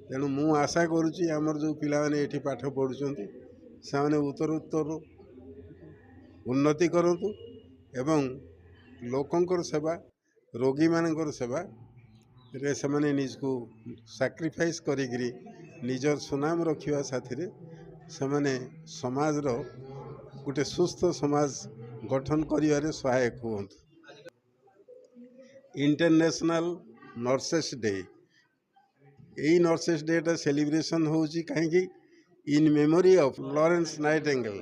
तेणु मु आशा करुच्ची आमर जो पिला माने एठी पाठ पढ़ुचंती से उत्तरोत्तर उन्नति करंतु एवं लोकंकर सेवा रोगी मानकर सेवा रे से निज को सैक्रिफाइस करी निजर सुनाम रखा साथी से समाज रो गोटे सुस्थ समाज गठन करिवारे सहायक हूँ। इंटरनेशनल नर्सेस डे यही नर्सेस डे टा सेलिब्रेशन होची कहीं in memory of Lawrence Nightingale.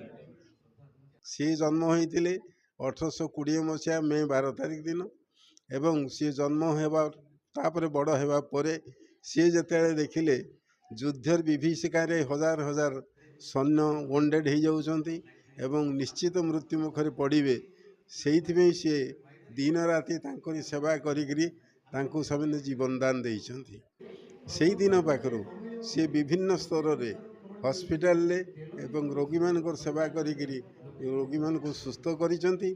सी जन्म होते 1820 मसीहा मे 12 तारिख दिन एवं सी जन्म होगा बड़ होगा सी जिते देखिले युद्धर विभीषिकार हजार हजार सैन्य वंडेड हो जाउछंती एवं निश्चित मृत्यु मुखर पड़े से सी दिन राति तांकरी सेवा करी से जीवन दान देइछंती। से दिन पाखरु सी विभिन्न स्तर रे हॉस्पिटल ले एवं रोगी मानकर सेवा करी रोगी मान को सुस्थ करिसंती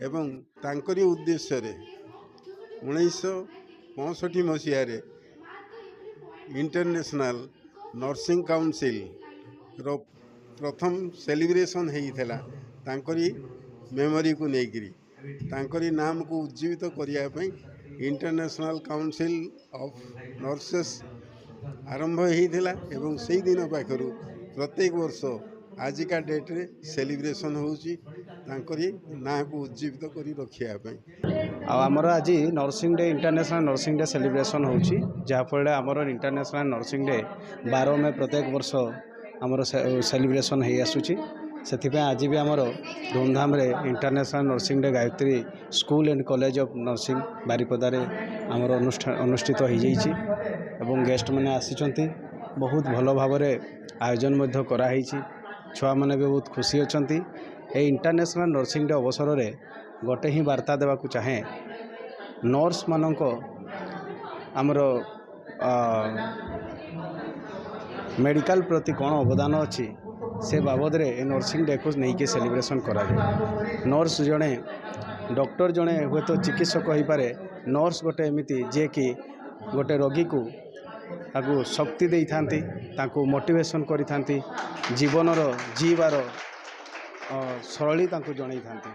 एवं तांकरी उद्देश्य रे 1965 मसीह रे इंटरनेशनल नर्सिंग काउंसिल रो प्रथम सेलिब्रेशन होइथला तांकरी मेमोरी को लेकरी तांकरी नाम को उज्जीवित करिया पई इंटरनेशनल काउंसिल ऑफ नर्सेस आरंभ होइथला एवं से दिन पाखरु प्रत्येक वर्ष आजिका डेट रे सेलिब्रेशन होउची तांकरी ना को उज्जीवित करी रखिया पई। आमर आज nursing day international nursing day celebration होउची जहाँफल आमर इंटरनेशनल नर्सिंग डे 12 में प्रत्येक वर्ष आमर सेलिब्रेशन हो आसूची से आज भी आमर धूमधाम रे international nursing day Gayatri school and college of nursing बारिपदार आमर अनुष्ठित हो जाइए एवं गेस्ट मैंने आसी बहुत भल भाव आयोजन कराई छुआ मैंने भी बहुत खुशी अच्छा ये इंटरनेशनल नर्सिंग डे अवसर में गोटे ही वार्ता देवा चाहे नर्स मानक आमर मेडिकल प्रति कौन अवदान अच्छी से बाबद रे नर्सिंग डे को नहीं सेलिब्रेशन करा नर्स जड़े डॉक्टर जड़े हे तो चिकित्सक हो पारे नर्स गोटे एमती जे कि गोटे रोगी को ताकू शक्ति दे था मोटिवेशन करी जीवनर जीवार शैली जन था।